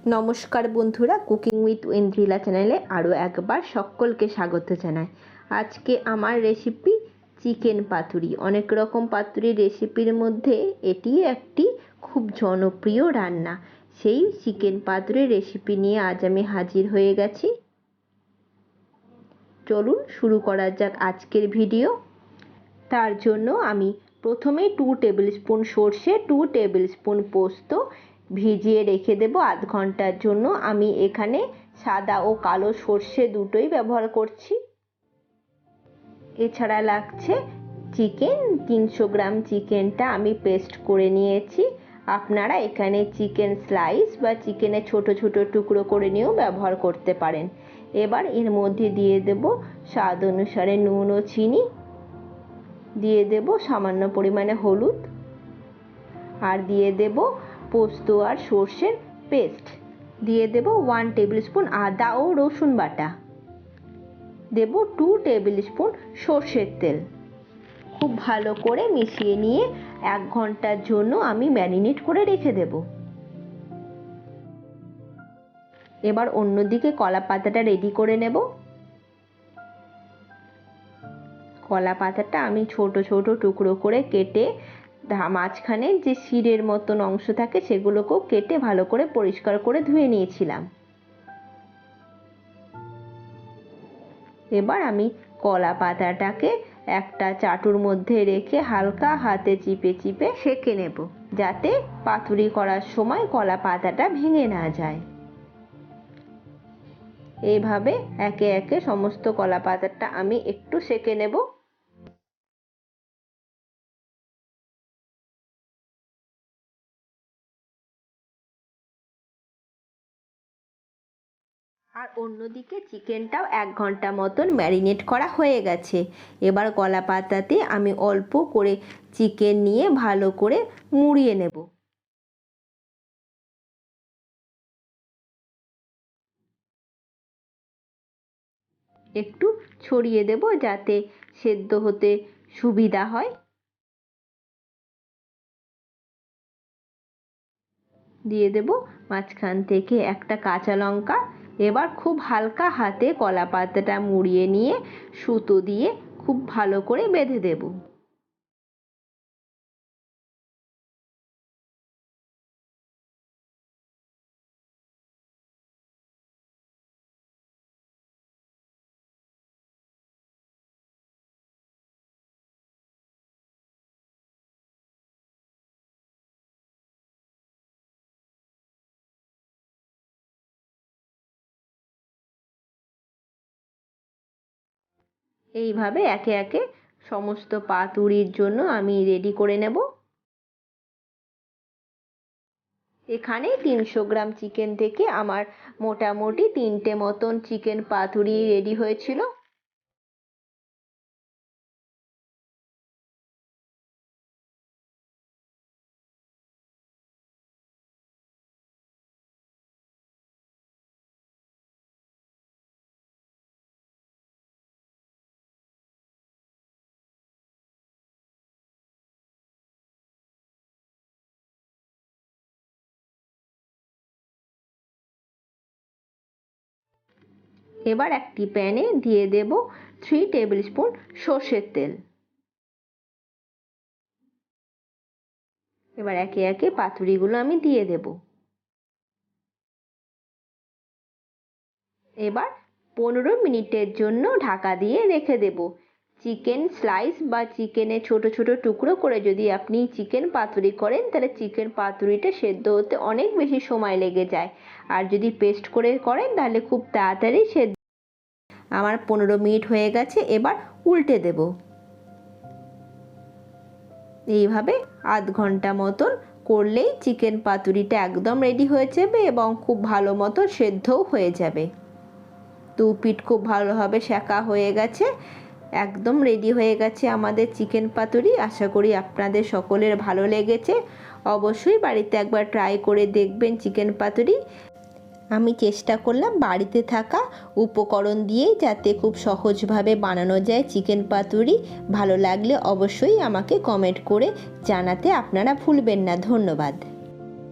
নমস্কার বন্ধুরা, cooking with Indrila চ্যানেলে আরও একবার সকলকে স্বাগত জানাই। আজকে আমার রেসিপি চিকেন পাতুরি। অনেক রকম পাতুরির রেসিপির মধ্যে এটি একটি খুব জনপ্রিয় রান্না। সেই চিকেন পাতুরির রেসিপি নিয়ে আজ আমি হাজির হয়ে গেছি। চলুন শুরু করা যাক আজকের ভিডিও। তার জন্য আমি প্রথমে 2 টেবিল স্পুন সর্ষে, 2 টেবিল স্পুন পোস্ত ভিজিয়ে রেখে দেব আধ ঘন্টার জন্য। আমি এখানে সাদা ও কালো সর্ষে দুটোই ব্যবহার করছি। এছাড়া লাগছে চিকেন, 300 গ্রাম চিকেনটা আমি পেস্ট করে নিয়েছি। আপনারা এখানে চিকেন স্লাইস বা চিকেনের ছোট ছোট টুকরো করে নিয়েও ব্যবহার করতে পারেন। এবার এর মধ্যে দিয়ে দেব স্বাদ অনুসারে নুন ও চিনি, দিয়ে দেব সামান্য পরিমাণে হলুদ, আর দিয়ে দেব পোস্ত আর সর্ষের পেস্ট, দিয়ে দেব 1 টেবিল স্পুন আদা ও রসুন বাটা, দেব 2 টেবিল স্পুন সর্ষের তেল। খুব ভালো করে মিশিয়ে নিয়ে 1 ঘন্টার জন্য আমি ম্যারিনেট করে রেখে দেব। এবার অন্যদিকে কলা পাতাটা রেডি করে নেব। কলা পাতাটা আমি ছোট ছোট টুকরো করে কেটে মাঝখানে যে শিরের মতন অংশ থাকে সেগুলোকেও কেটে ভালো করে পরিষ্কার করে ধুয়ে নিয়েছিলাম। এবার আমি কলা পাতাটাকে একটা চাটুর মধ্যে রেখে হালকা হাতে চিপে চিপে সেঁকে নেব, যাতে পাতুরি করার সময় কলা পাতাটা ভেঙে না যায়। এইভাবে একে একে সমস্ত কলা পাতাটা আমি একটু সেঁকে নেব। আর অন্যদিকে চিকেনটাও 1 ঘন্টা মতন ম্যারিনেট করা হয়ে গেছে। এবার কলা পাতাতে আমি অল্প করে চিকেন নিয়ে ভালো করে মুড়িয়ে নেব। একটু ছড়িয়ে দেব যাতে সেদ্ধ হতে সুবিধা হয়। দিয়ে দেব মাঝখান থেকে একটা কাঁচা লঙ্কা। এবার খুব হালকা হাতে কলা পাতাটা মুড়িয়ে নিয়ে সুতো দিয়ে খুব ভালো করে বেঁধে দেব। এইভাবে একে একে সমস্ত পাতুরির জন্য আমি রেডি করে নেব। এখানে 300 গ্রাম চিকেন থেকে আমার মোটামুটি 3টে মতন চিকেন পাতুরি রেডি হয়েছিল। এবার একটি প্যানে দিয়ে দেব 3 টেবিল স্পুন সর্ষের তেল। এবার একে একে পাতুরিগুলো আমি দিয়ে দেব। এবার 15 মিনিটের জন্য ঢাকা দিয়ে রেখে দেব। চিকেন স্লাইস বা চিকেনের ছোট ছোট টুকরো করে যদি আপনি চিকেন পাতুরি করেন, তাহলে চিকেন পাতুরিটা সেদ্ধ হতে অনেক বেশি সময় লেগে যায়। আর যদি পেস্ট করে করেন তাহলে খুব তাড়াতাড়ি সেদ্ধ। আমার 15 মিনিট হয়ে গেছে। এবার উল্টে দেব। এইভাবে আধ ঘন্টা মতন করলেই চিকেন পাতুরিটা একদম রেডি হয়ে যাবে এবং খুব ভালো মতো সেদ্ধও হয়ে যাবে। 2 পিঠ খুব ভালোভাবে সেঁকা হয়ে গেছে। একদম রেডি হয়ে গেছে আমাদের চিকেন পাতুরি। আশা করি আপনাদের সকলের ভালো লেগেছে। অবশ্যই বাড়িতে একবার ট্রাই করে দেখবেন চিকেন পাতুরি। আমি চেষ্টা করলাম বাড়িতে থাকা উপকরণ দিয়েই যাতে খুব সহজভাবে বানানো যায় চিকেন পাতুরি। ভালো লাগলে অবশ্যই আমাকে কমেন্ট করে জানাতে আপনারা ভুলবেন না। ধন্যবাদ।